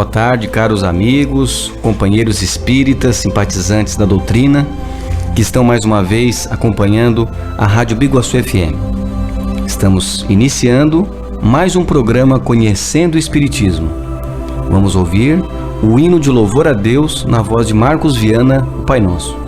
Boa tarde, caros amigos, companheiros espíritas, simpatizantes da doutrina, que estão mais uma vez acompanhando a Rádio Biguaçu FM. Estamos iniciando mais um programa Conhecendo o Espiritismo. Vamos ouvir o hino de louvor a Deus na voz de Marcos Viana, o Pai Nosso.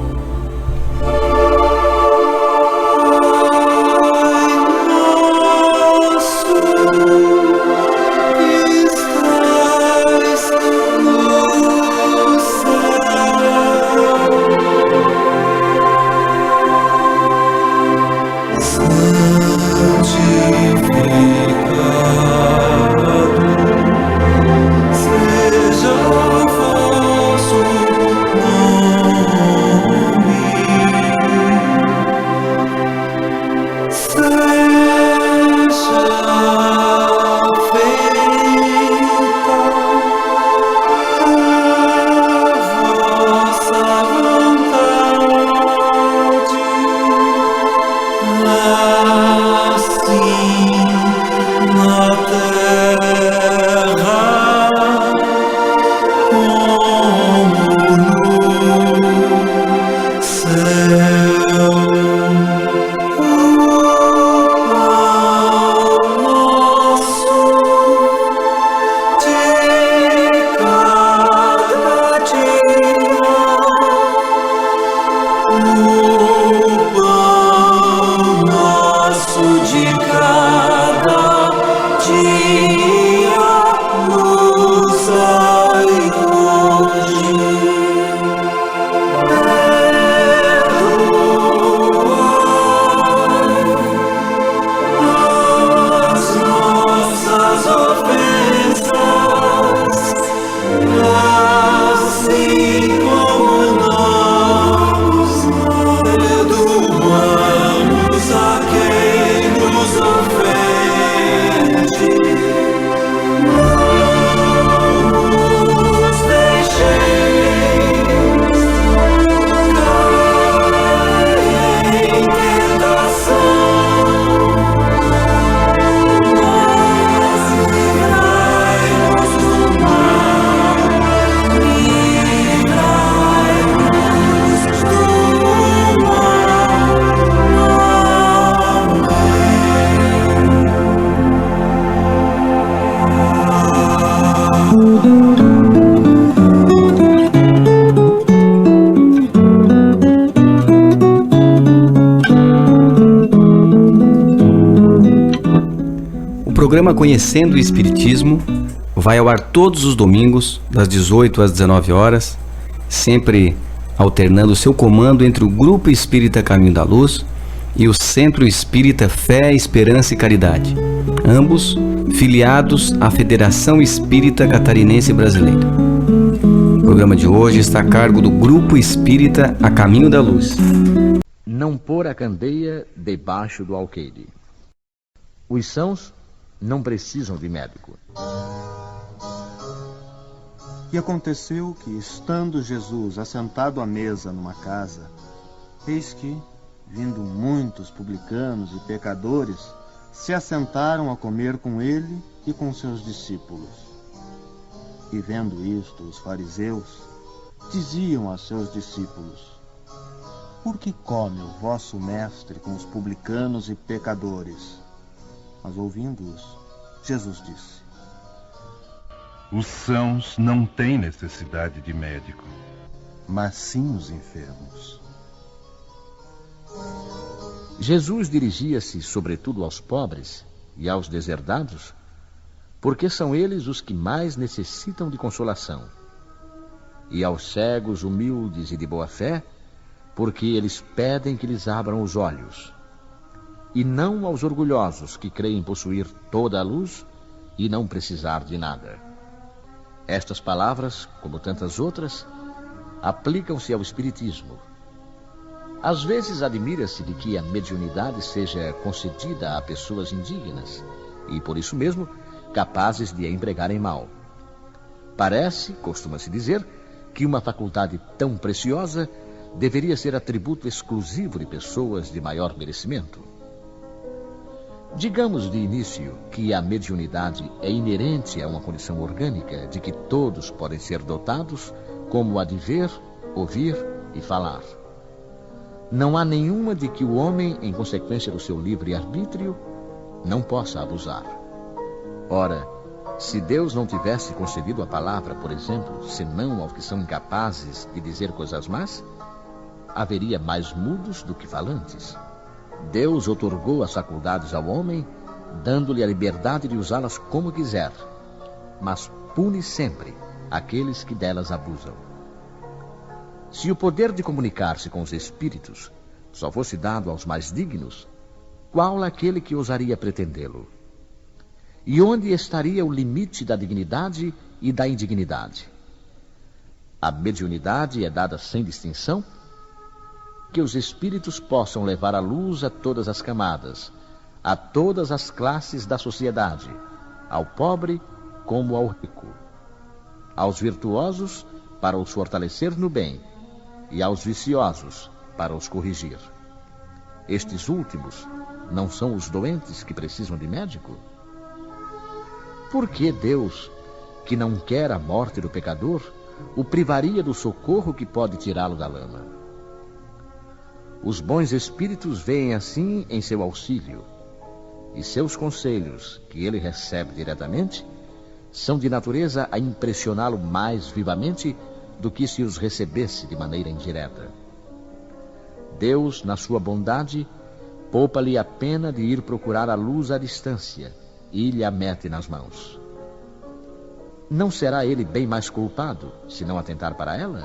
O programa Conhecendo o Espiritismo vai ao ar todos os domingos, das 18 às 19 horas, sempre alternando seu comando entre o Grupo Espírita Caminho da Luz e o Centro Espírita Fé, Esperança e Caridade, ambos filiados à Federação Espírita Catarinense Brasileira. O programa de hoje está a cargo do Grupo Espírita A Caminho da Luz. Não pôr a candeia debaixo do alqueire. Os sãos não precisam de médico. E aconteceu que, estando Jesus assentado à mesa numa casa, eis que, vindo muitos publicanos e pecadores, se assentaram a comer com ele e com seus discípulos. E vendo isto, os fariseus diziam a seus discípulos: Por que come o vosso mestre com os publicanos e pecadores? Mas ouvindo-os, Jesus disse: Os sãos não têm necessidade de médico, mas sim os enfermos. Jesus dirigia-se sobretudo aos pobres e aos deserdados, porque são eles os que mais necessitam de consolação, e aos cegos, humildes e de boa fé, porque eles pedem que lhes abram os olhos, e não aos orgulhosos que creem possuir toda a luz e não precisar de nada. Estas palavras, como tantas outras, aplicam-se ao espiritismo. Às vezes admira-se de que a mediunidade seja concedida a pessoas indignas e, por isso mesmo, capazes de a empregarem mal. Parece, costuma-se dizer, que uma faculdade tão preciosa deveria ser atributo exclusivo de pessoas de maior merecimento. Digamos de início que a mediunidade é inerente a uma condição orgânica de que todos podem ser dotados, como a de ver, ouvir e falar. Não há nenhuma de que o homem, em consequência do seu livre-arbítrio, não possa abusar. Ora, se Deus não tivesse concedido a palavra, por exemplo, senão aos que são incapazes de dizer coisas más, haveria mais mudos do que falantes. Deus outorgou as faculdades ao homem, dando-lhe a liberdade de usá-las como quiser, mas pune sempre aqueles que delas abusam. Se o poder de comunicar-se com os espíritos só fosse dado aos mais dignos, qual aquele que ousaria pretendê-lo? E onde estaria o limite da dignidade e da indignidade? A mediunidade é dada sem distinção, que os espíritos possam levar a luz a todas as camadas, a todas as classes da sociedade, ao pobre como ao rico, aos virtuosos para os fortalecer no bem e aos viciosos para os corrigir. Estes últimos não são os doentes que precisam de médico? Por que Deus, que não quer a morte do pecador, o privaria do socorro que pode tirá-lo da lama? Os bons espíritos veem assim em seu auxílio, e seus conselhos, que ele recebe diretamente, são de natureza a impressioná-lo mais vivamente do que se os recebesse de maneira indireta. Deus, na sua bondade, poupa-lhe a pena de ir procurar a luz à distância e lhe a mete nas mãos. Não será ele bem mais culpado se não atentar para ela?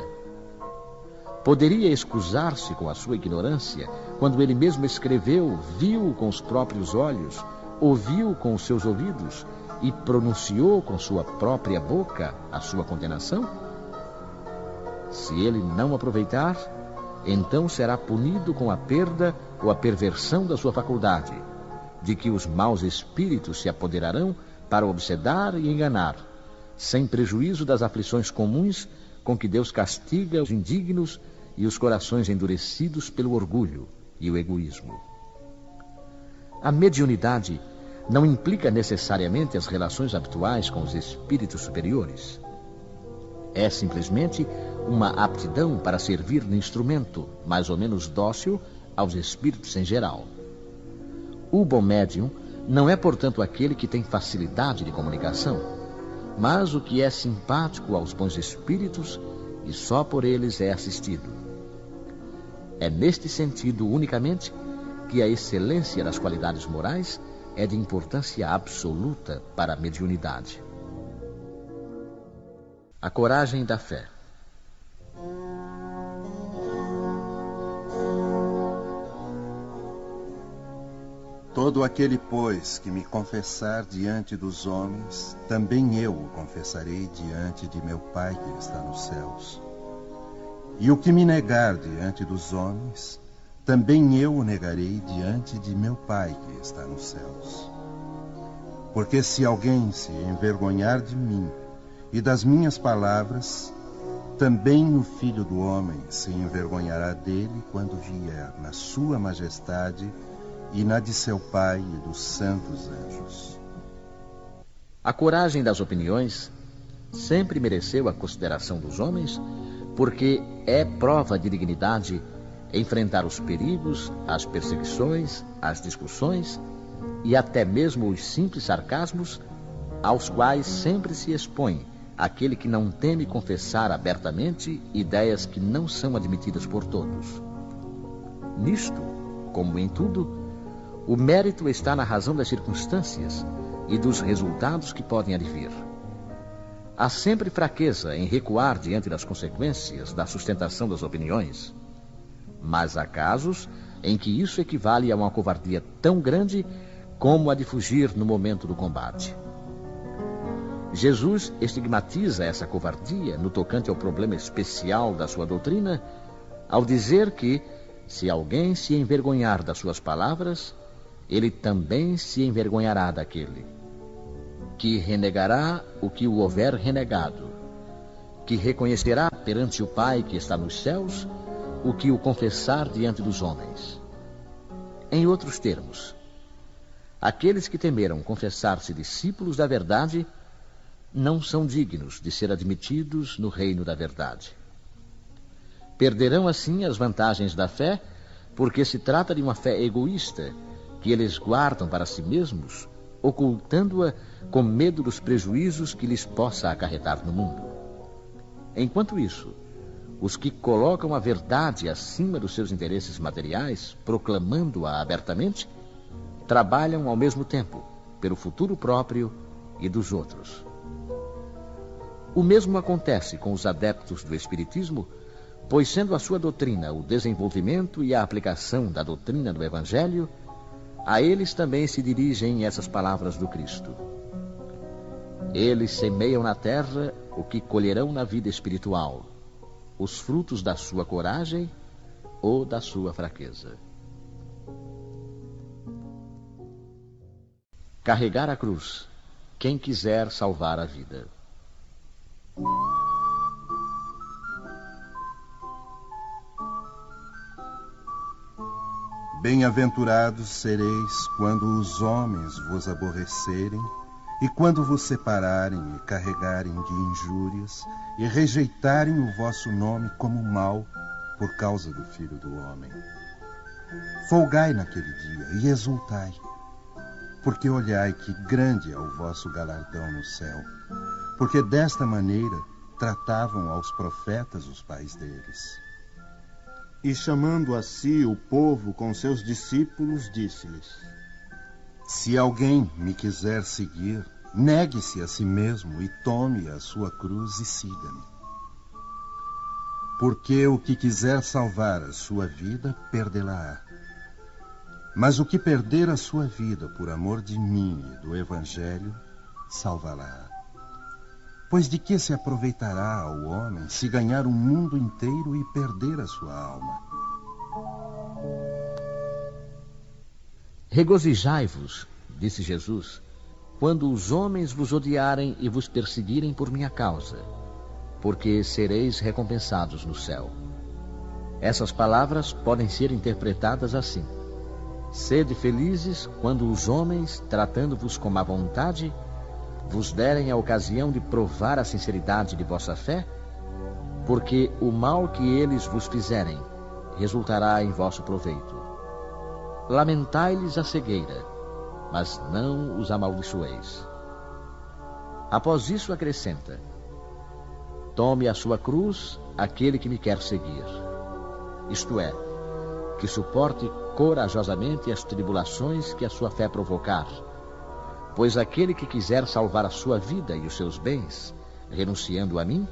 Poderia excusar-se com a sua ignorância quando ele mesmo escreveu, viu com os próprios olhos, ouviu com os seus ouvidos e pronunciou com sua própria boca a sua condenação? Se ele não aproveitar, então será punido com a perda ou a perversão da sua faculdade, de que os maus espíritos se apoderarão para obsedar e enganar, sem prejuízo das aflições comuns com que Deus castiga os indignos e os corações endurecidos pelo orgulho e o egoísmo. A mediunidade não implica necessariamente as relações habituais com os espíritos superiores. É simplesmente uma aptidão para servir de instrumento, mais ou menos dócil, aos espíritos em geral. O bom médium não é, portanto, aquele que tem facilidade de comunicação, mas o que é simpático aos bons espíritos e só por eles é assistido. É neste sentido unicamente que a excelência das qualidades morais é de importância absoluta para a mediunidade. A coragem da fé. Todo aquele, pois, que me confessar diante dos homens, também eu o confessarei diante de meu Pai que está nos céus. E o que me negar diante dos homens, também eu o negarei diante de meu Pai que está nos céus. Porque se alguém se envergonhar de mim e das minhas palavras, também o Filho do Homem se envergonhará dele quando vier na sua majestade e na de seu Pai e dos santos anjos. A coragem das opiniões sempre mereceu a consideração dos homens, porque é prova de dignidade enfrentar os perigos, as perseguições, as discussões, e até mesmo os simples sarcasmos aos quais sempre se expõe aquele que não teme confessar abertamente ideias que não são admitidas por todos. Nisto, como em tudo, o mérito está na razão das circunstâncias e dos resultados que podem advir. Há sempre fraqueza em recuar diante das consequências da sustentação das opiniões, mas há casos em que isso equivale a uma covardia tão grande como a de fugir no momento do combate. Jesus estigmatiza essa covardia no tocante ao problema especial da sua doutrina, ao dizer que, se alguém se envergonhar das suas palavras, ele também se envergonhará daquele, que renegará o que o houver renegado, que reconhecerá perante o Pai que está nos céus o que o confessar diante dos homens. Em outros termos, aqueles que temeram confessar-se discípulos da verdade não são dignos de ser admitidos no reino da verdade. Perderão assim as vantagens da fé, porque se trata de uma fé egoísta que eles guardam para si mesmos, ocultando-a com medo dos prejuízos que lhes possa acarretar no mundo. Enquanto isso, os que colocam a verdade acima dos seus interesses materiais, proclamando-a abertamente, trabalham ao mesmo tempo pelo futuro próprio e dos outros. O mesmo acontece com os adeptos do Espiritismo, pois sendo a sua doutrina o desenvolvimento e a aplicação da doutrina do Evangelho, a eles também se dirigem essas palavras do Cristo. Eles semeiam na terra o que colherão na vida espiritual, os frutos da sua coragem ou da sua fraqueza. Carregar a cruz, quem quiser salvar a vida. Bem-aventurados sereis quando os homens vos aborrecerem e quando vos separarem e carregarem de injúrias e rejeitarem o vosso nome como mal por causa do Filho do Homem. Folgai naquele dia e exultai, porque olhai que grande é o vosso galardão no céu, porque desta maneira tratavam aos profetas os pais deles. E chamando a si o povo com seus discípulos, disse-lhes: Se alguém me quiser seguir, negue-se a si mesmo e tome a sua cruz e siga-me. Porque o que quiser salvar a sua vida, perdê-la-á. Mas o que perder a sua vida por amor de mim e do Evangelho, salvá-la-á. Pois de que se aproveitará ao homem se ganhar o mundo inteiro e perder a sua alma? Regozijai-vos, disse Jesus, quando os homens vos odiarem e vos perseguirem por minha causa, porque sereis recompensados no céu. Essas palavras podem ser interpretadas assim: sede felizes quando os homens, tratando-vos com má vontade, vos derem a ocasião de provar a sinceridade de vossa fé, porque o mal que eles vos fizerem resultará em vosso proveito. Lamentai-lhes a cegueira, mas não os amaldiçoeis. Após isso acrescenta: tome a sua cruz aquele que me quer seguir. Isto é, que suporte corajosamente as tribulações que a sua fé provocar, pois aquele que quiser salvar a sua vida e os seus bens, renunciando a mim,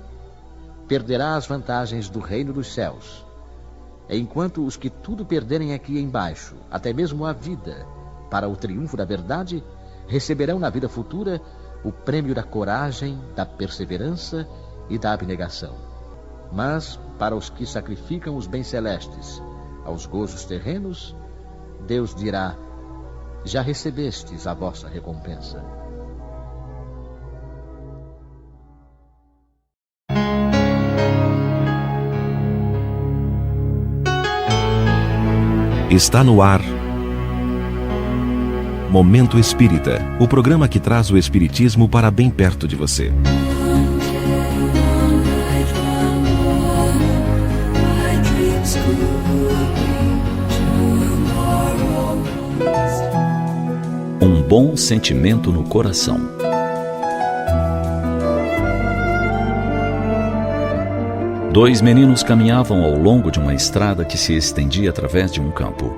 perderá as vantagens do reino dos céus, enquanto os que tudo perderem aqui embaixo, até mesmo a vida, para o triunfo da verdade, receberão na vida futura o prêmio da coragem, da perseverança e da abnegação. Mas, para os que sacrificam os bens celestes aos gozos terrenos, Deus dirá: já recebestes a vossa recompensa. Está no ar Momento Espírita, o programa que traz o espiritismo para bem perto de você. bom sentimento no coração. Dois meninos caminhavam ao longo de uma estrada que se estendia através de um campo.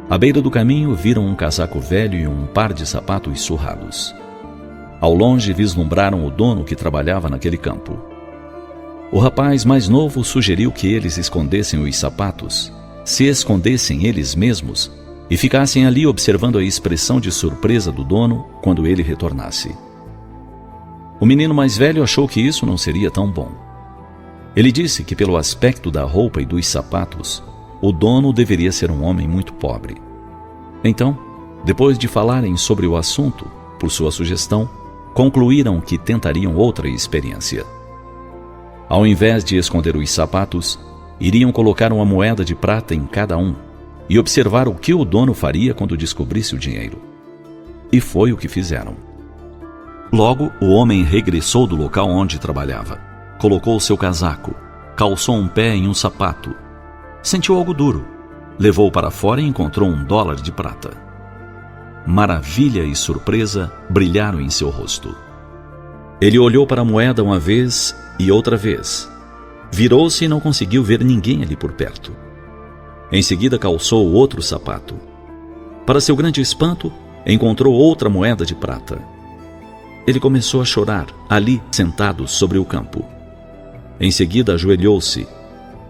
À beira do caminho viram um casaco velho e um par de sapatos surrados. Ao longe vislumbraram o dono que trabalhava naquele campo. O rapaz mais novo sugeriu que eles escondessem os sapatos, se escondessem eles mesmos e ficassem ali observando a expressão de surpresa do dono quando ele retornasse. O menino mais velho achou que isso não seria tão bom. Ele disse que pelo aspecto da roupa e dos sapatos, o dono deveria ser um homem muito pobre. Então, depois de falarem sobre o assunto, por sua sugestão, concluíram que tentariam outra experiência. Ao invés de esconder os sapatos, iriam colocar uma moeda de prata em cada um e observar o que o dono faria quando descobrisse o dinheiro. E foi o que fizeram. Logo, o homem regressou do local onde trabalhava. Colocou seu casaco, calçou um pé em um sapato. Sentiu algo duro. Levou para fora e encontrou $1 de prata. Maravilha e surpresa brilharam em seu rosto. Ele olhou para a moeda uma vez e outra vez. Virou-se e não conseguiu ver ninguém ali por perto. Em seguida calçou outro sapato. Para seu grande espanto, encontrou outra moeda de prata. Ele começou a chorar, ali, sentado sobre o campo. Em seguida ajoelhou-se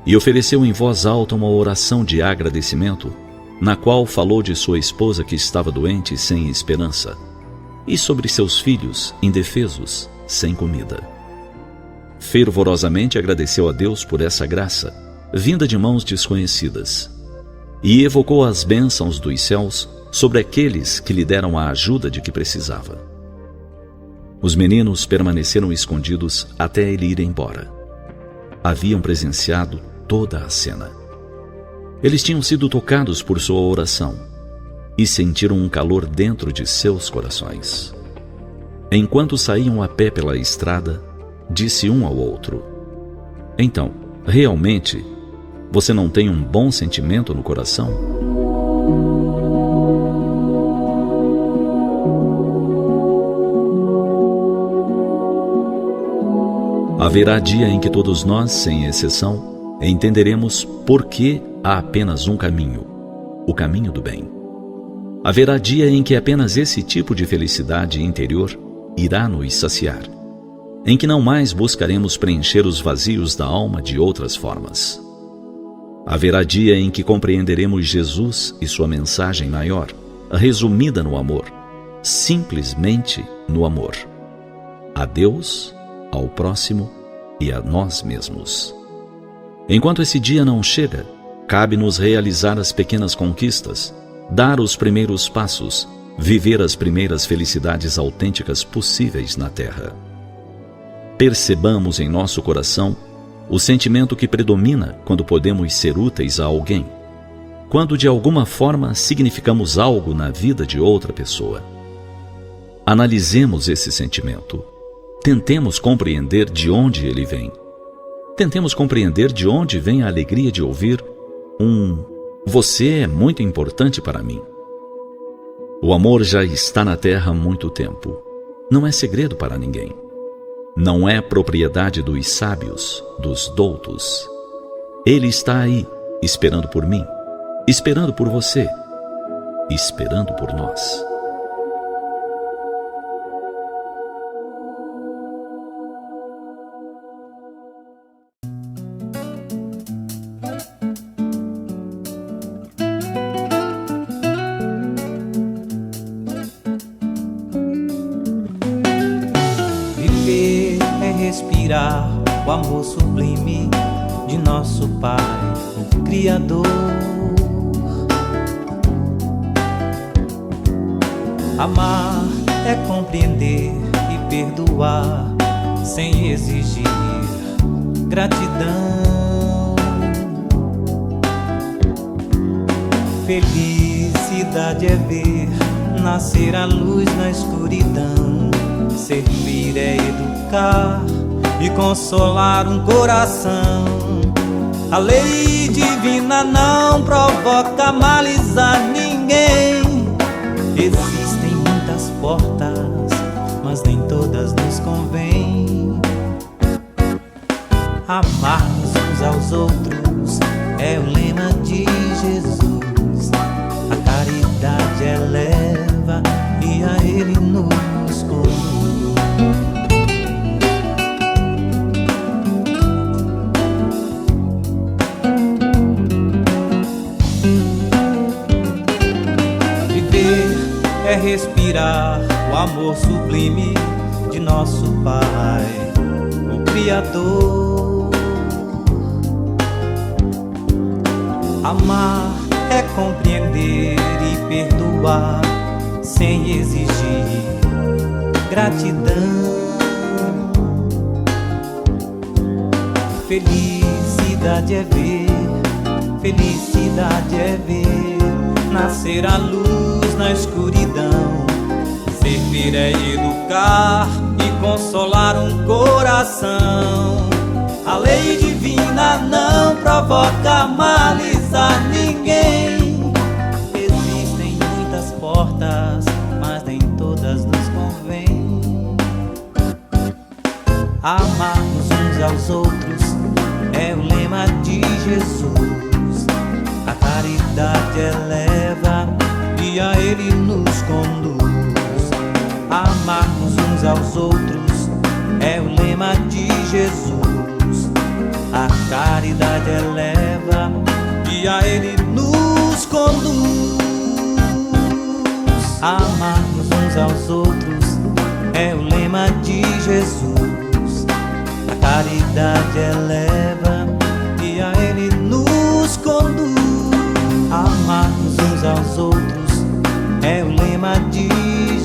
e ofereceu em voz alta uma oração de agradecimento, na qual falou de sua esposa que estava doente e sem esperança, e sobre seus filhos indefesos, sem comida. Fervorosamente agradeceu a Deus por essa graça, vinda de mãos desconhecidas, e evocou as bênçãos dos céus sobre aqueles que lhe deram a ajuda de que precisava. Os meninos permaneceram escondidos até ele ir embora. Haviam presenciado toda a cena. Eles tinham sido tocados por sua oração e sentiram um calor dentro de seus corações. Enquanto saíam a pé pela estrada, disse um ao outro: então, realmente, você não tem um bom sentimento no coração? Haverá dia em que todos nós, sem exceção, entenderemos por que há apenas um caminho, o caminho do bem. Haverá dia em que apenas esse tipo de felicidade interior irá nos saciar, em que não mais buscaremos preencher os vazios da alma de outras formas. Haverá dia em que compreenderemos Jesus e sua mensagem maior, resumida no amor, simplesmente no amor. A Deus, ao próximo e a nós mesmos. Enquanto esse dia não chega, cabe-nos realizar as pequenas conquistas, dar os primeiros passos, viver as primeiras felicidades autênticas possíveis na Terra. Percebamos em nosso coração o sentimento que predomina quando podemos ser úteis a alguém, quando de alguma forma significamos algo na vida de outra pessoa. Analisemos esse sentimento. Tentemos compreender de onde ele vem. Tentemos compreender de onde vem a alegria de ouvir "Você é muito importante para mim". O amor já está na Terra há muito tempo. Não é segredo para ninguém. Não é propriedade dos sábios, dos doutos. Ele está aí, esperando por mim, esperando por você, esperando por nós. Respirar o amor sublime de nosso Pai, o Criador. Amar é compreender e perdoar sem exigir gratidão. Felicidade é ver nascer a luz na escuridão. Servir é educar e consolar um coração. A lei divina não provoca males a ninguém. Existem é respirar o amor sublime de nosso Pai, o Criador. Amar é compreender e perdoar sem exigir gratidão. Felicidade é ver, felicidade é ver nascer a luz na escuridão. Servir é educar e consolar um coração. A lei divina não provoca males a ninguém. Existem muitas portas, mas nem todas nos convém. Amarmos uns aos outros é o lema de Jesus. A caridade eleva e a Ele nos conduz. Amarmos uns aos outros é o lema de Jesus. A caridade eleva e a Ele nos conduz. Amarmos uns aos outros é o lema de Jesus. A caridade eleva e a Ele nos conduz. Amarmos uns aos outros é o lema de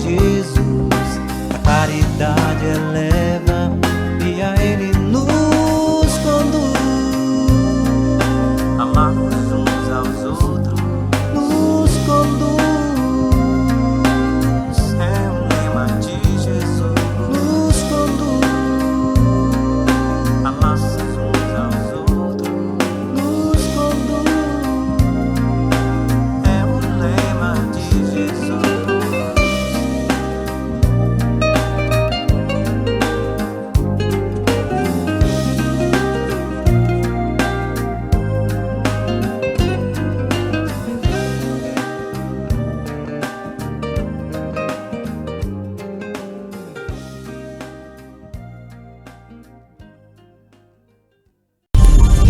Jesus. A caridade eleva e a Ele nos conduz. Amarmos uns aos outros nos conduz. É o lema de Jesus. Nos conduz. Amarmos uns aos outros nos conduz. É o lema de Jesus.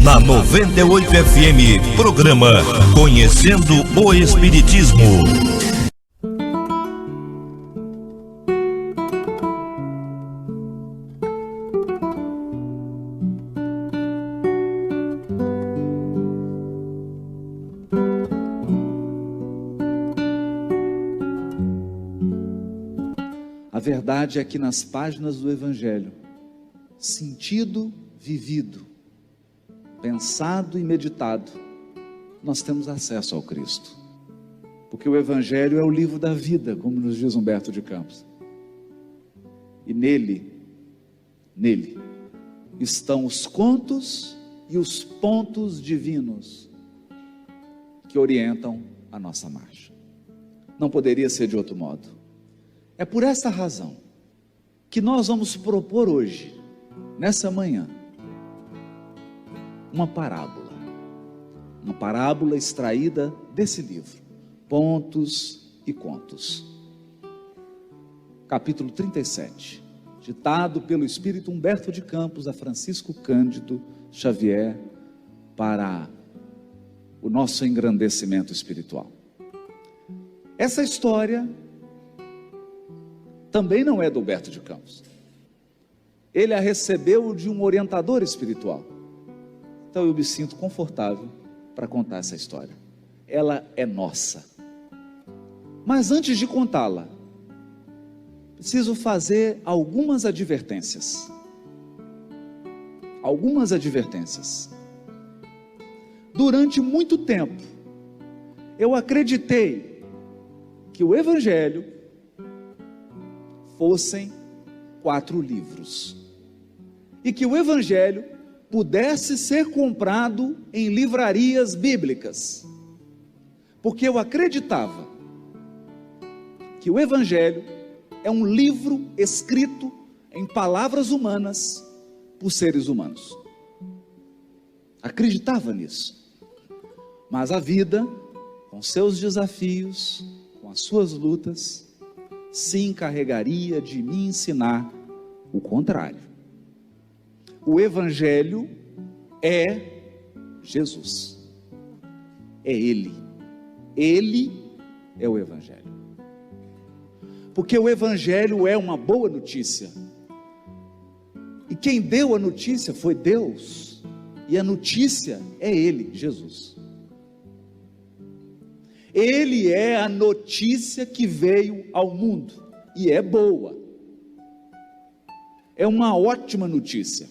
Na 98 FM, programa Conhecendo o Espiritismo. A verdade é que nas páginas do Evangelho, sentido, vivido, pensado e meditado, nós temos acesso ao Cristo. Porque o Evangelho é o livro da vida, como nos diz Humberto de Campos. E nele estão os contos e os pontos divinos que orientam a nossa marcha. Não poderia ser de outro modo. É por esta razão que nós vamos propor hoje, nessa manhã, uma parábola extraída desse livro, Pontos e Contos. Capítulo 37, ditado pelo Espírito Humberto de Campos a Francisco Cândido Xavier para o nosso engrandecimento espiritual. Essa história também não é do Humberto de Campos. Ele a recebeu de um orientador espiritual. Então eu me sinto confortável para contar essa história. Ela é nossa. Mas antes de contá-la, preciso fazer algumas advertências. Durante muito tempo, eu acreditei que o Evangelho fossem 4 livros. E que o Evangelho pudesse ser comprado em livrarias bíblicas, porque eu acreditava que o Evangelho é um livro escrito em palavras humanas por seres humanos. Acreditava nisso, mas a vida, com seus desafios, com as suas lutas, se encarregaria de me ensinar o contrário. O Evangelho é Jesus. É Ele. Ele é o Evangelho. Porque o Evangelho é uma boa notícia. E quem deu a notícia foi Deus. E a notícia é Ele, Jesus. Ele é a notícia que veio ao mundo. E é boa. É uma ótima notícia.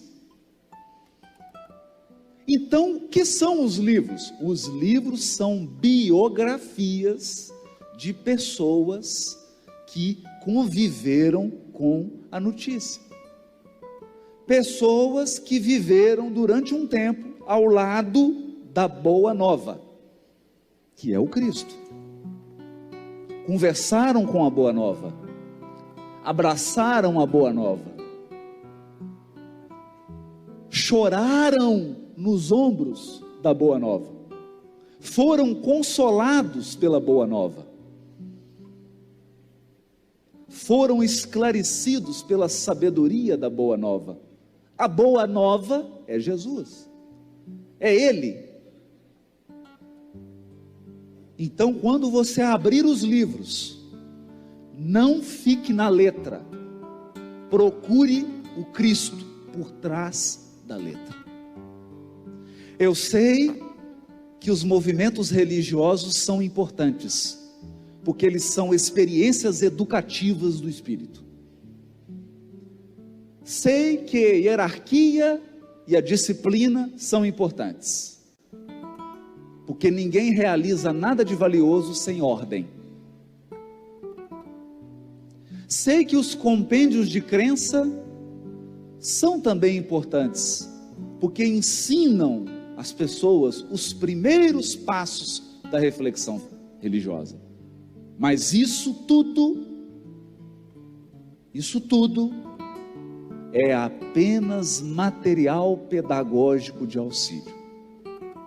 Então, o que são os livros? Os livros são biografias de pessoas que conviveram com a notícia. Pessoas que viveram durante um tempo ao lado da boa nova, que é o Cristo. Conversaram com a boa nova, abraçaram a boa nova, choraram nos ombros da boa nova, foram consolados pela boa nova, foram esclarecidos pela sabedoria da boa nova. A boa nova é Jesus, é Ele. Então, quando você abrir os livros, não fique na letra, procure o Cristo por trás da letra. Eu sei que os movimentos religiosos são importantes, porque eles são experiências educativas do Espírito. Sei que a hierarquia e a disciplina são importantes, porque ninguém realiza nada de valioso sem ordem. Sei que os compêndios de crença são também importantes, porque ensinam as pessoas os primeiros passos da reflexão religiosa. Mas isso tudo é apenas material pedagógico de auxílio.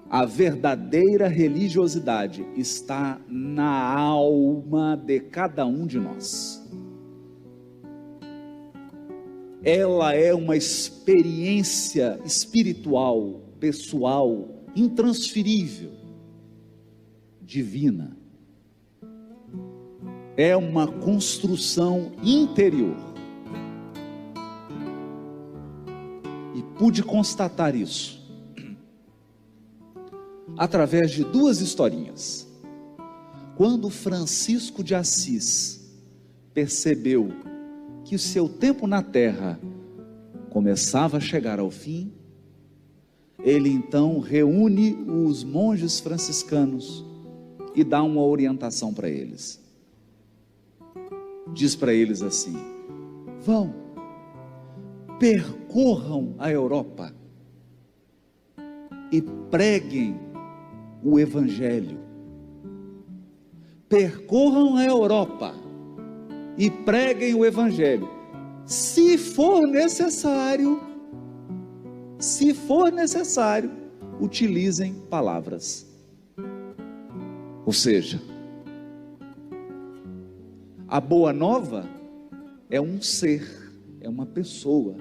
A verdadeira religiosidade está na alma de cada um de nós. Ela é uma experiência espiritual, pessoal, intransferível, divina. É uma construção interior. E pude constatar isso através de duas historinhas. Quando Francisco de Assis percebeu que o seu tempo na terra começava a chegar ao fim, ele então reúne os monges franciscanos e dá uma orientação para eles. Diz para eles assim: vão, percorram a Europa e preguem o Evangelho. Percorram a Europa e preguem o Evangelho. Se for necessário, utilizem palavras. Ou seja, a boa nova é um ser, é uma pessoa.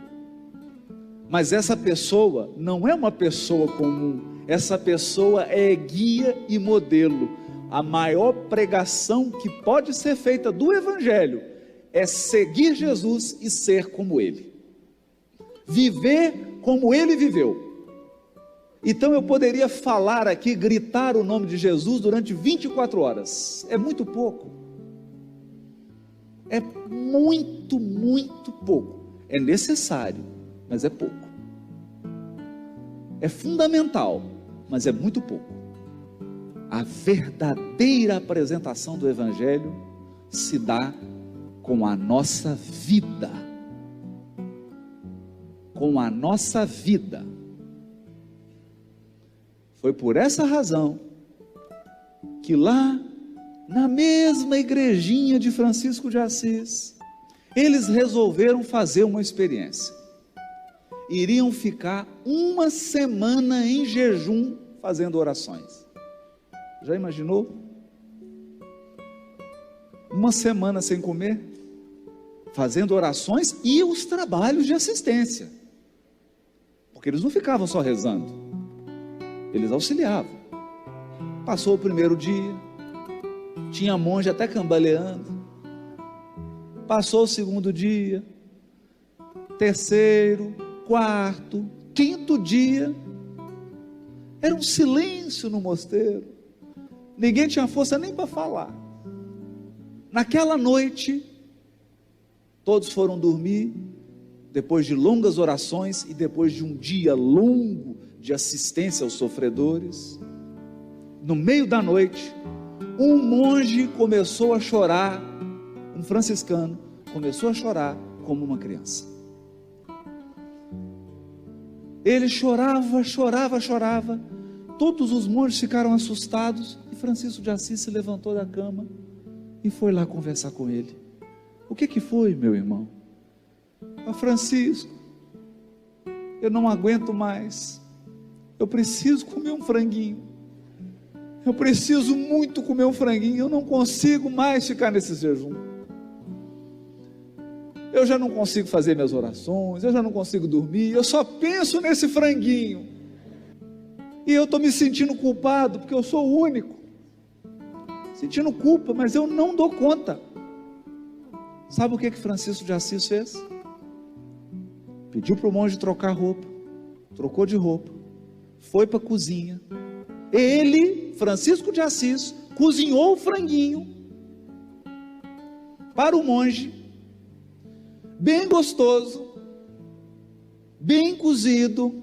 Mas essa pessoa não é uma pessoa comum. Essa pessoa é guia e modelo. A maior pregação que pode ser feita do Evangelho é seguir Jesus e ser como Ele. Viver como Ele viveu. Então eu poderia falar aqui, gritar o nome de Jesus durante 24 horas. É muito pouco. É muito, muito pouco. É necessário, mas é pouco. É fundamental, mas é muito pouco. A verdadeira apresentação do Evangelho se dá com a nossa vida. Com a nossa vida. Foi por essa razão que lá na mesma igrejinha de Francisco de Assis, eles resolveram fazer uma experiência. Iriam ficar uma semana em jejum fazendo orações. Já imaginou? Uma semana sem comer, fazendo orações e os trabalhos de assistência. Porque eles não ficavam só rezando, eles auxiliavam. Passou o primeiro dia, tinha monge até cambaleando, Passou o segundo dia, terceiro, quarto, quinto dia. Era um silêncio no mosteiro. Ninguém tinha força nem para falar. Naquela noite, todos foram dormir, depois de longas orações e depois de um dia longo de assistência aos sofredores. No meio da noite, um monge começou a chorar, um franciscano começou a chorar como uma criança. Ele chorava, chorava, chorava. Todos os monges ficaram assustados e Francisco de Assis se levantou da cama e foi lá conversar com ele. O que foi, meu irmão? Francisco, eu não aguento mais. Eu preciso comer um franguinho. Eu preciso muito comer um franguinho. Eu não consigo mais ficar nesse jejum. Eu já não consigo fazer minhas orações, eu já não consigo dormir, eu só penso nesse franguinho. E eu estou me sentindo culpado, porque eu sou o único. Sentindo culpa, mas eu não dou conta. Sabe o que Francisco de Assis fez? Pediu para o monge trocar roupa, trocou de roupa, foi para a cozinha. Ele, Francisco de Assis, cozinhou o franguinho para o monge, bem gostoso, bem cozido.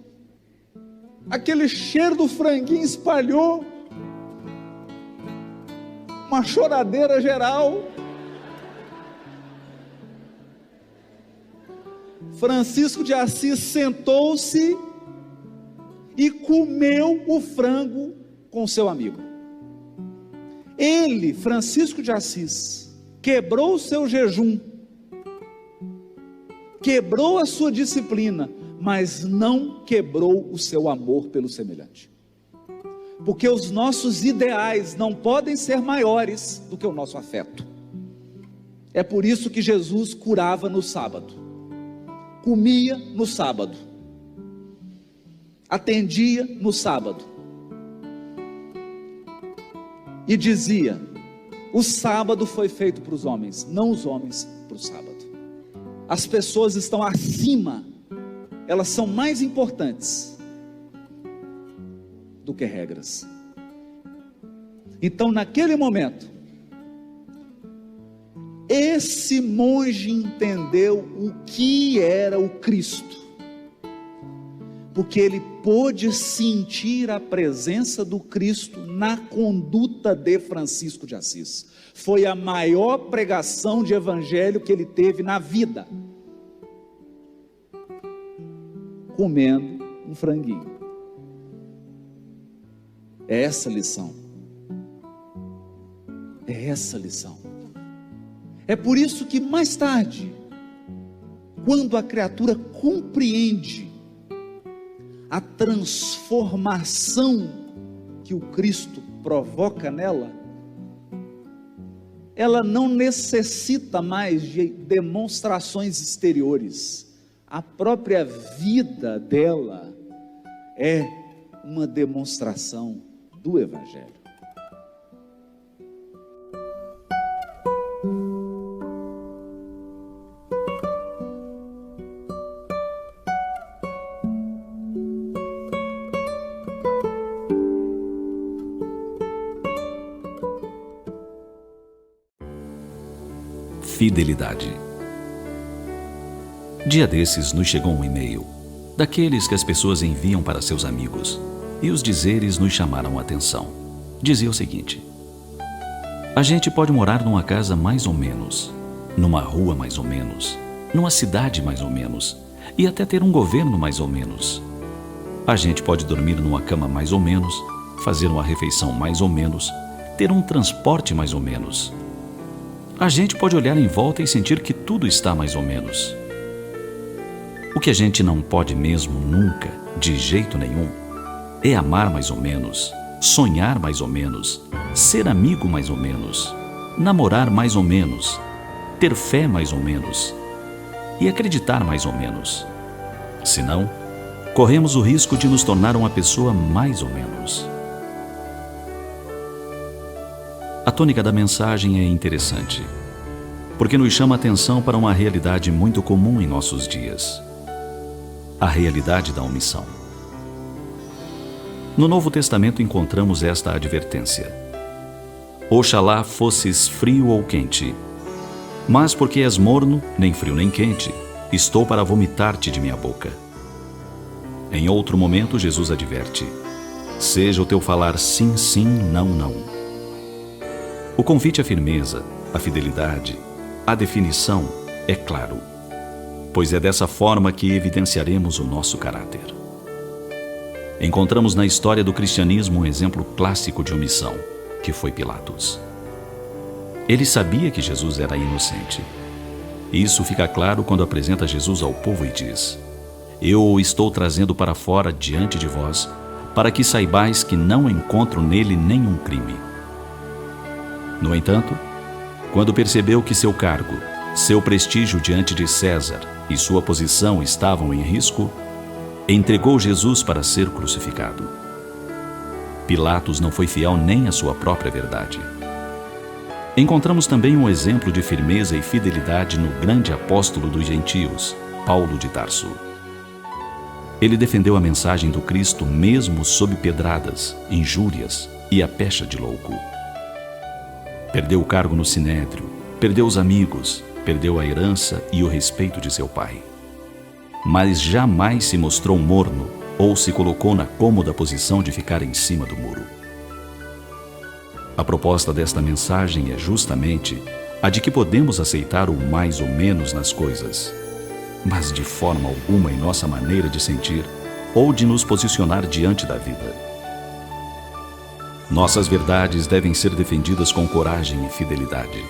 Aquele cheiro do franguinho espalhou, uma choradeira geral. Francisco de Assis sentou-se e comeu o frango com seu amigo. Ele, Francisco de Assis, quebrou o seu jejum, quebrou a sua disciplina, mas não quebrou o seu amor pelo semelhante. Porque os nossos ideais não podem ser maiores do que o nosso afeto. É por isso que Jesus curava no sábado, comia no sábado, atendia no sábado, e dizia: o sábado foi feito para os homens, não os homens para o sábado. As pessoas estão acima, elas são mais importantes do que regras. Então, naquele momento, esse monge entendeu o que era o Cristo, porque ele pôde sentir a presença do Cristo na conduta de Francisco de Assis. Foi a maior pregação de evangelho que ele teve na vida, comendo um franguinho. É essa a lição. É essa a lição. É por isso que mais tarde, quando a criatura compreende a transformação que o Cristo provoca nela, ela não necessita mais de demonstrações exteriores. A própria vida dela é uma demonstração do Evangelho. Fidelidade. Dia desses nos chegou um e-mail, daqueles que as pessoas enviam para seus amigos, e os dizeres nos chamaram a atenção. Dizia o seguinte: a gente pode morar numa casa mais ou menos, numa rua mais ou menos, numa cidade mais ou menos, e até ter um governo mais ou menos. A gente pode dormir numa cama mais ou menos, fazer uma refeição mais ou menos, ter um transporte mais ou menos. A gente pode olhar em volta e sentir que tudo está mais ou menos. O que a gente não pode mesmo nunca, de jeito nenhum, é amar mais ou menos, sonhar mais ou menos, ser amigo mais ou menos, namorar mais ou menos, ter fé mais ou menos e acreditar mais ou menos. Senão, corremos o risco de nos tornar uma pessoa mais ou menos. A tônica da mensagem é interessante, porque nos chama a atenção para uma realidade muito comum em nossos dias: a realidade da omissão. No Novo Testamento encontramos esta advertência: Oxalá fosses frio ou quente, mas porque és morno, nem frio nem quente, estou para vomitar-te de minha boca. Em outro momento, Jesus adverte: seja o teu falar sim, sim, não, não. O convite à firmeza, à fidelidade, à definição é claro, pois é dessa forma que evidenciaremos o nosso caráter. Encontramos na história do cristianismo um exemplo clássico de omissão, que foi Pilatos. Ele sabia que Jesus era inocente. Isso fica claro quando apresenta Jesus ao povo e diz: eu o estou trazendo para fora diante de vós, para que saibais que não encontro nele nenhum crime. No entanto, quando percebeu que seu cargo, seu prestígio diante de César e sua posição estavam em risco, entregou Jesus para ser crucificado. Pilatos não foi fiel nem à sua própria verdade. Encontramos também um exemplo de firmeza e fidelidade no grande apóstolo dos gentios, Paulo de Tarso. Ele defendeu a mensagem do Cristo mesmo sob pedradas, injúrias e a pecha de louco. Perdeu o cargo no sinédrio, perdeu os amigos, perdeu a herança e o respeito de seu pai. Mas jamais se mostrou morno ou se colocou na cômoda posição de ficar em cima do muro. A proposta desta mensagem é justamente a de que podemos aceitar o mais ou menos nas coisas, mas de forma alguma em nossa maneira de sentir ou de nos posicionar diante da vida. Nossas verdades devem ser defendidas com coragem e fidelidade.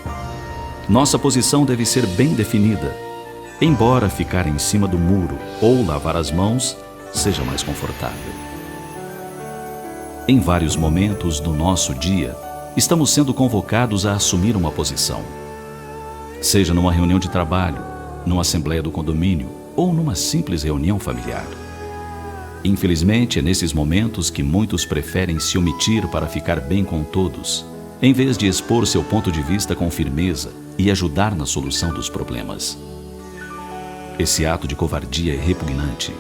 Nossa posição deve ser bem definida, embora ficar em cima do muro ou lavar as mãos seja mais confortável. Em vários momentos do nosso dia, estamos sendo convocados a assumir uma posição. Seja numa reunião de trabalho, numa assembleia do condomínio ou numa simples reunião familiar. Infelizmente, é nesses momentos que muitos preferem se omitir para ficar bem com todos, em vez de expor seu ponto de vista com firmeza e ajudar na solução dos problemas. Esse ato de covardia é repugnante,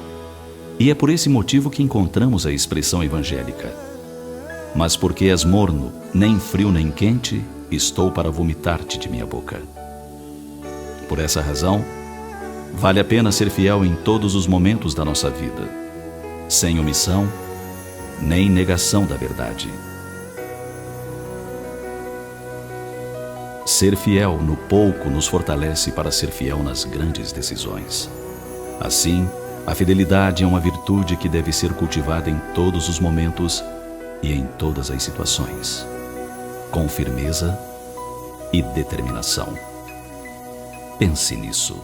e é por esse motivo que encontramos a expressão evangélica: mas porque és morno, nem frio nem quente, estou para vomitar-te de minha boca. Por essa razão, vale a pena ser fiel em todos os momentos da nossa vida, sem omissão, nem negação da verdade. Ser fiel no pouco nos fortalece para ser fiel nas grandes decisões. Assim, a fidelidade é uma virtude que deve ser cultivada em todos os momentos e em todas as situações, com firmeza e determinação. Pense nisso.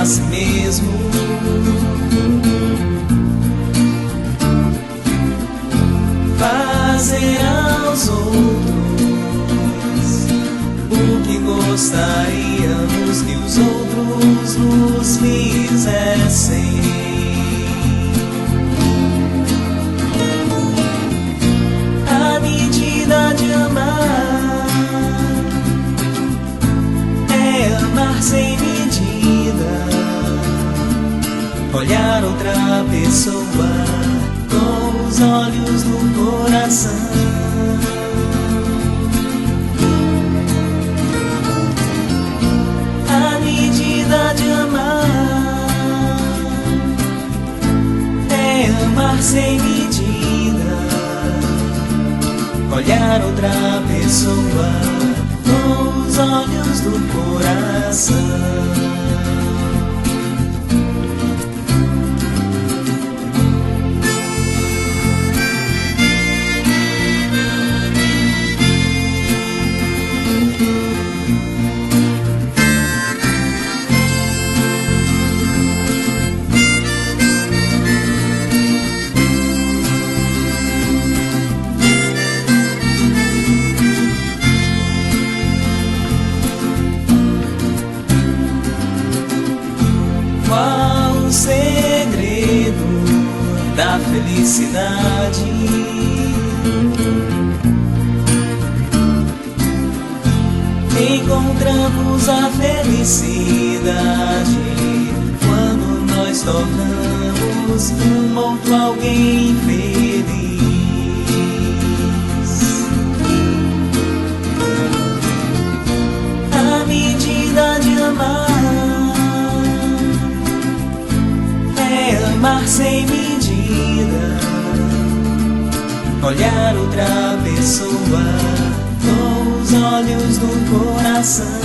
a si mesmo. Fazer aos outros o que gostaríamos que os outros nos fizessem. A medida de amar é amar sem medida, olhar outra pessoa com os olhos do coração. A medida de amar é amar sem medida, olhar outra pessoa com os olhos do coração. qual o segredo da felicidade? Encontramos a felicidade quando nós tornamos um outro alguém feliz. A medida de amar é amar sem medida, olhar outra pessoa com os olhos do coração.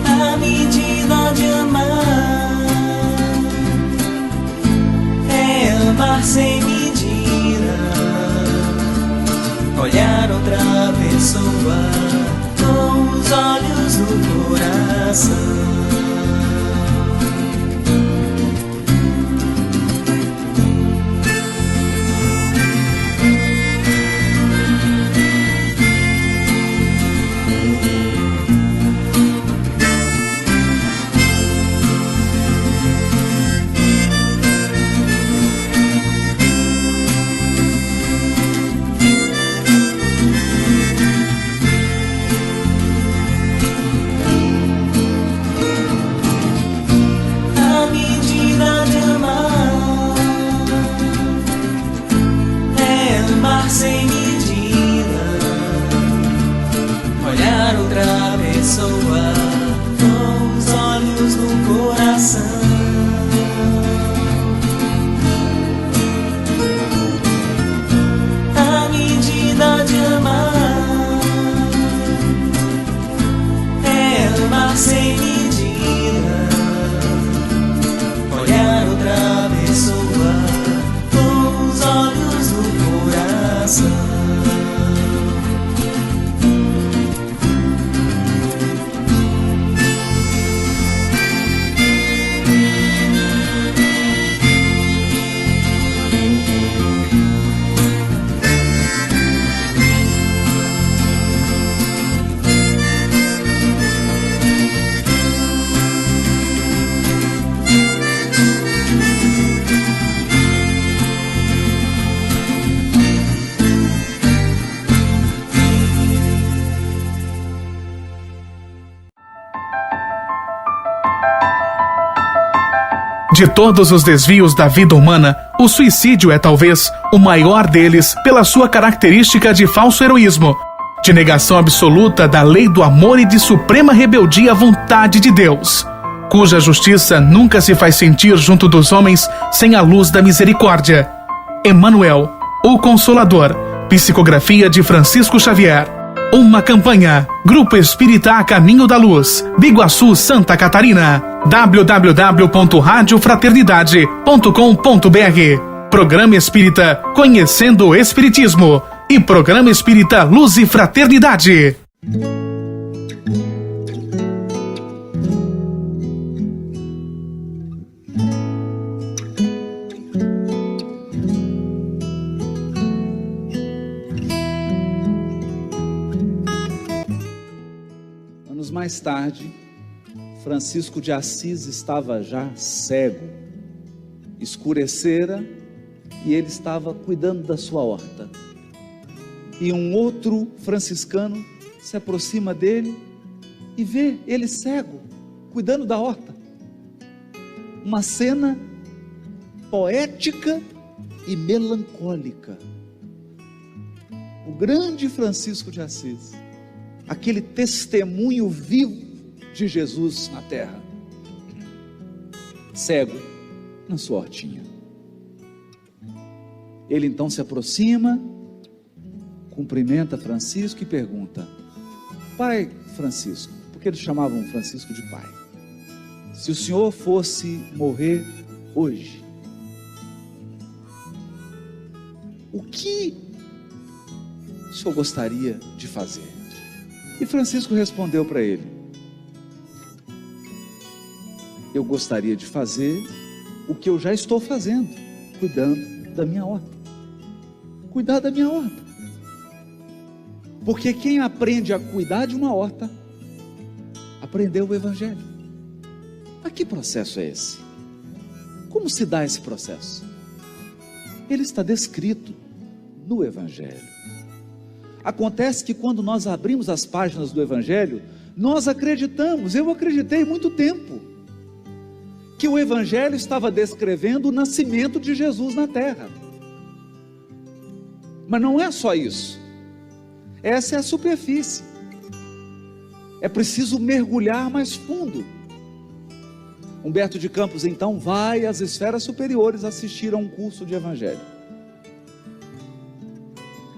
A medida de amar é amar sem medida, olhar outra pessoa com os olhos do coração. Sem medida, olhar outra pessoa com os olhos do coração. A medida de amar é amar sem medida, olhar outra pessoa com os olhos do coração. De todos os desvios da vida humana, o suicídio é talvez o maior deles pela sua característica de falso heroísmo, de negação absoluta da lei do amor e de suprema rebeldia à vontade de Deus, cuja justiça nunca se faz sentir junto dos homens sem a luz da misericórdia. Emmanuel, o Consolador, psicografia de Francisco Xavier. Uma campanha, Grupo Espírita A Caminho da Luz, Biguaçu, Santa Catarina. www.radiofraternidade.com.br. Programa Espírita Conhecendo o Espiritismo e Programa Espírita Luz e Fraternidade. Anos mais tarde, Francisco de Assis estava já cego, escurecera e ele estava cuidando da sua horta. E um outro franciscano se aproxima dele e vê ele cego, cuidando da horta. Uma cena poética e melancólica. O grande Francisco de Assis, aquele testemunho vivo de Jesus na terra, cego na sua hortinha. Ele então se aproxima, cumprimenta Francisco e pergunta: Pai Francisco, porque eles chamavam Francisco de pai, se o senhor fosse morrer hoje, o que o senhor gostaria de fazer? E Francisco respondeu para ele: eu gostaria de fazer o que eu já estou fazendo, cuidando da minha horta. Cuidar da minha horta. Porque quem aprende a cuidar de uma horta, aprendeu o Evangelho. Mas que processo é esse? Como se dá esse processo? Ele está descrito no Evangelho. Acontece que quando nós abrimos as páginas do Evangelho, nós acreditamos, eu acreditei muito tempo, que o Evangelho estava descrevendo o nascimento de Jesus na terra. Mas não é só isso. Essa é a superfície. É preciso mergulhar mais fundo. Humberto de Campos então vai às esferas superiores assistir a um curso de Evangelho.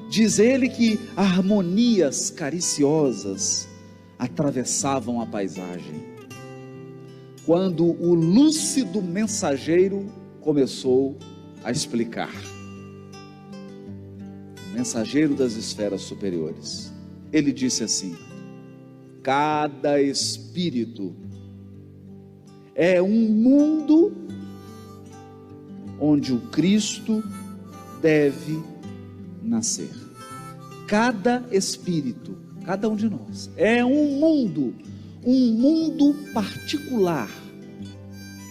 Diz ele que harmonias cariciosas atravessavam a paisagem, quando o lúcido mensageiro começou a explicar. O mensageiro das esferas superiores. Ele disse assim: cada espírito é um mundo onde o Cristo deve nascer. Cada espírito, cada um de nós, é um mundo particular,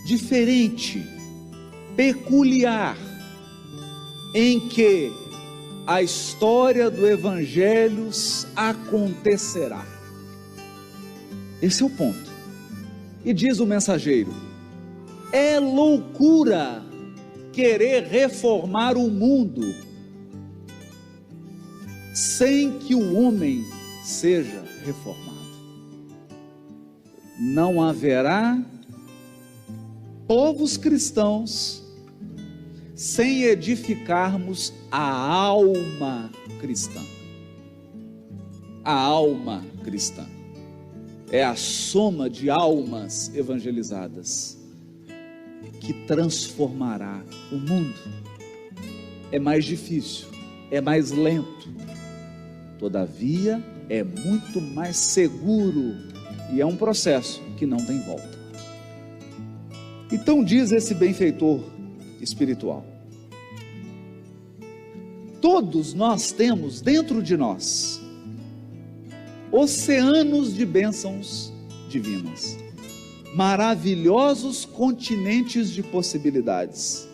diferente, peculiar, em que a história do Evangelho acontecerá. Esse é o ponto. E diz o mensageiro: é loucura querer reformar o mundo sem que o homem seja reformado. Não haverá povos cristãos sem edificarmos a alma cristã. A alma cristã é a soma de almas evangelizadas que transformará o mundo. É mais difícil, é mais lento, todavia é muito mais seguro, e é um processo que não tem volta. Então diz esse benfeitor espiritual: todos nós temos dentro de nós oceanos de bênçãos divinas, maravilhosos continentes de possibilidades.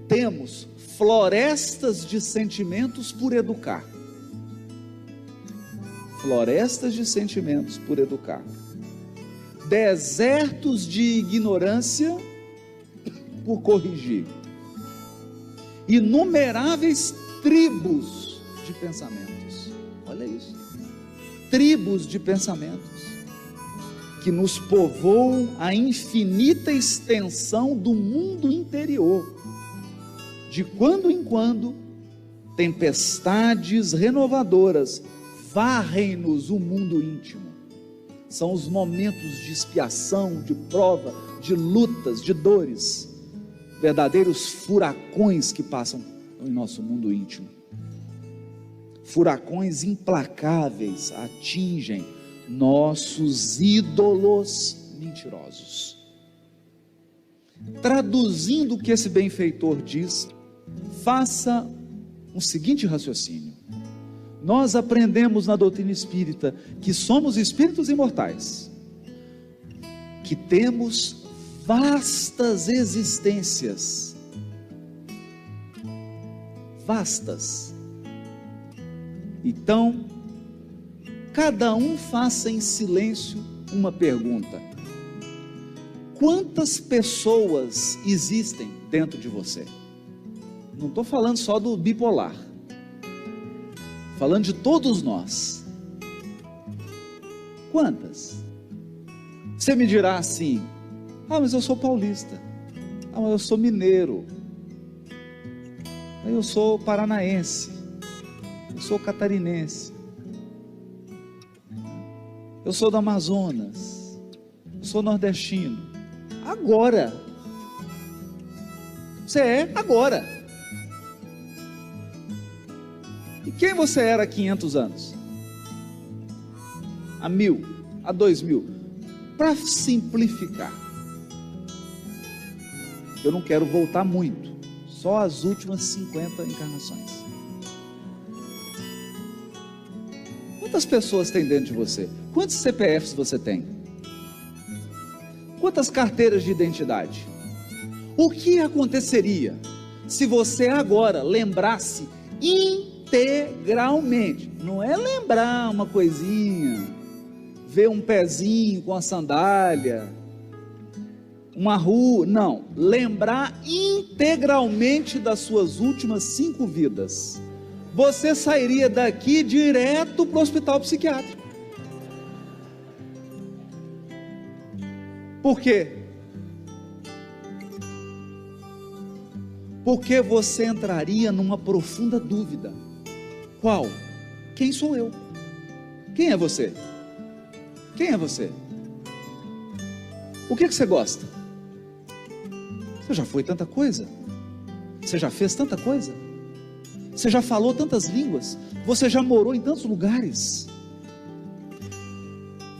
Temos florestas de sentimentos por educar. Florestas de sentimentos por educar. Desertos de ignorância por corrigir. Inumeráveis tribos de pensamentos. Olha isso. Tribos de pensamentos que nos povoam a infinita extensão do mundo interior. De quando em quando, tempestades renovadoras varrem-nos o mundo íntimo. São os momentos de expiação, de prova, de lutas, de dores, verdadeiros furacões que passam em nosso mundo íntimo. Furacões implacáveis atingem nossos ídolos mentirosos. Traduzindo o que esse benfeitor diz, faça um seguinte raciocínio. Nós aprendemos na doutrina espírita que somos espíritos imortais, que temos vastas existências, vastas. Então, cada um faça em silêncio uma pergunta: quantas pessoas existem dentro de você? Não estou falando só do bipolar, falando de todos nós. Quantas? Você me dirá assim: ah, mas eu sou paulista, ah, mas eu sou mineiro, eu sou paranaense, eu sou catarinense, eu sou do Amazonas, eu sou nordestino. Agora, você é agora. E quem você era há 500 anos? Há 1000, há 2000? Para simplificar, eu não quero voltar muito, só as últimas 50 encarnações. Quantas pessoas tem dentro de você? Quantos CPFs você tem? Quantas carteiras de identidade? O que aconteceria se você agora lembrasse integralmente? Não é lembrar uma coisinha, ver um pezinho com a sandália, uma rua, não. Lembrar integralmente das suas últimas 5 vidas. Você sairia daqui direto para o hospital psiquiátrico. Por quê? Porque você entraria numa profunda dúvida. Qual? Quem sou eu? Quem é você? Quem é você? O que você gosta? Você já foi tanta coisa? Você já fez tanta coisa? Você já falou tantas línguas? Você já morou em tantos lugares?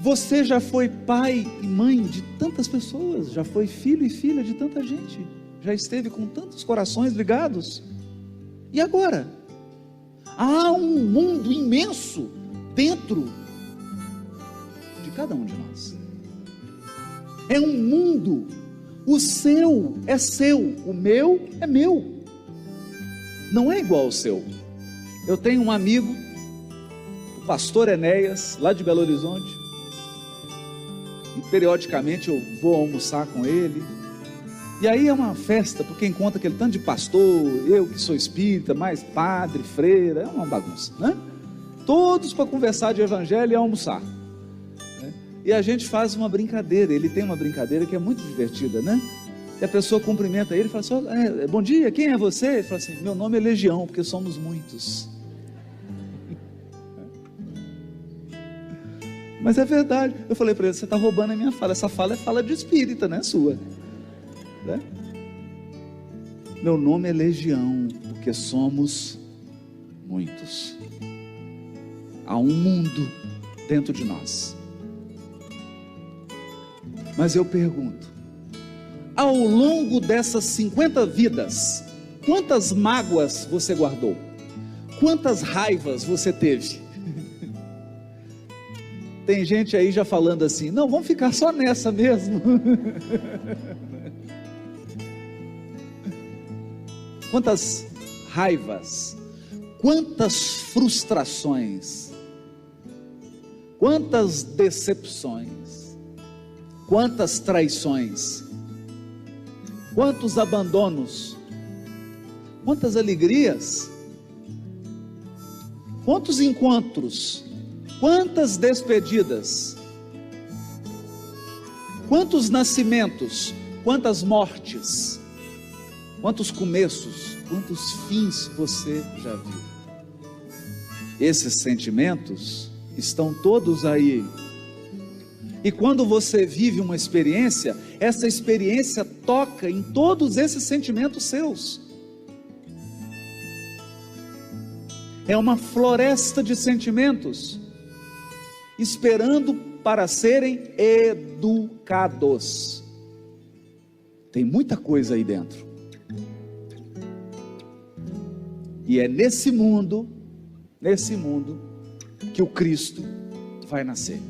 Você já foi pai e mãe de tantas pessoas? Já foi filho e filha de tanta gente? Já esteve com tantos corações ligados? E agora? Há um mundo imenso dentro de cada um de nós. É um mundo. O seu é seu, o meu é meu. Não é igual ao seu. Eu tenho um amigo, o pastor Enéas, lá de Belo Horizonte, e periodicamente eu vou almoçar com ele. E aí é uma festa, porque encontra aquele tanto de pastor, eu que sou espírita, mais padre, freira, é uma bagunça, né? Todos para conversar de evangelho e almoçar, né? E a gente faz uma brincadeira, ele tem uma brincadeira que é muito divertida, né? E a pessoa cumprimenta ele e fala assim, bom dia, quem é você? Ele fala assim, meu nome é Legião, porque somos muitos. Mas é verdade. Eu falei para ele, você está roubando a minha fala, essa fala é fala de espírita, não é sua, né? Meu nome é Legião, porque somos muitos. Há um mundo dentro de nós. Mas eu pergunto, ao longo dessas 50 vidas, quantas mágoas você guardou? Quantas raivas você teve? Tem gente aí já falando assim, não, vamos ficar só nessa mesmo. Quantas raivas, quantas frustrações, quantas decepções, quantas traições, quantos abandonos, quantas alegrias, quantos encontros, quantas despedidas, quantos nascimentos, quantas mortes, quantos começos, quantos fins você já viu? Esses sentimentos estão todos aí. E quando você vive uma experiência, essa experiência toca em todos esses sentimentos seus. É uma floresta de sentimentos, esperando para serem educados. Tem muita coisa aí dentro. E é nesse mundo que o Cristo vai nascer.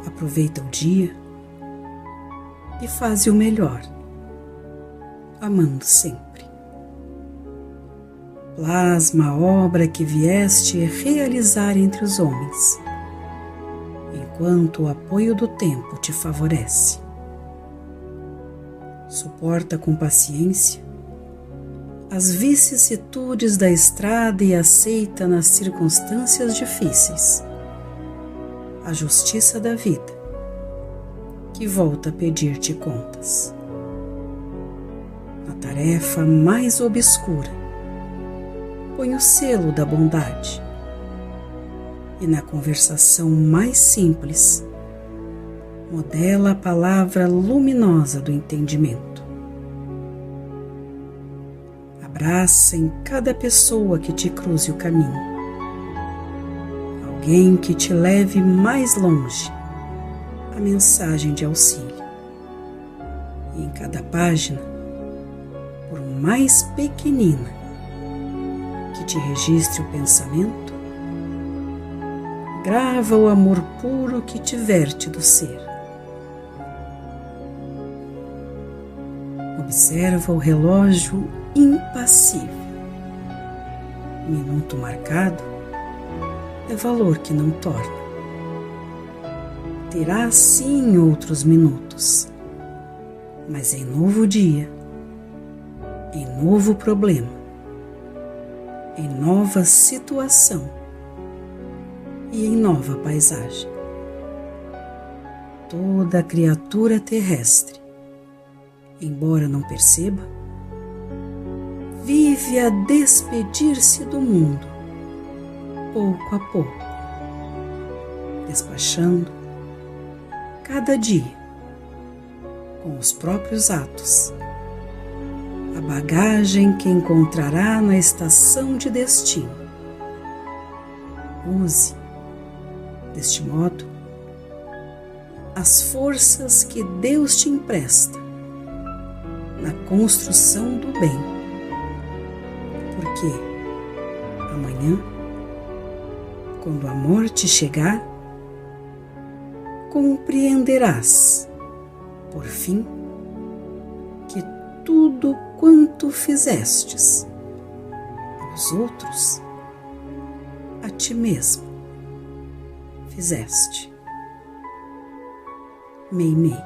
Aproveita o dia e faze o melhor, amando sempre. Plasma a obra que vieste realizar entre os homens, enquanto o apoio do tempo te favorece. Suporta com paciência as vicissitudes da estrada e aceita nas circunstâncias difíceis a justiça da vida, que volta a pedir-te contas. Na tarefa mais obscura, põe o selo da bondade, e na conversação mais simples, modela a palavra luminosa do entendimento. Abraça em cada pessoa que te cruze o caminho alguém que te leve mais longe a mensagem de auxílio. E em cada página, por mais pequenina que te registre o pensamento, grava o amor puro que te verte do ser. Observa o relógio impassível. Minuto marcado é valor que não torna. Terá sim outros minutos, mas em novo dia, em novo problema, em nova situação e em nova paisagem. Toda criatura terrestre, embora não perceba, vive a despedir-se do mundo, pouco a pouco, despachando cada dia, com os próprios atos, a bagagem que encontrará na estação de destino. Use, deste modo, as forças que Deus te empresta na construção do bem, porque amanhã, quando a morte chegar, compreenderás, por fim, que tudo quanto fizestes aos outros, a ti mesmo fizeste. Meimei.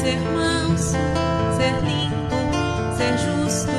Ser manso, ser limpo, ser justo.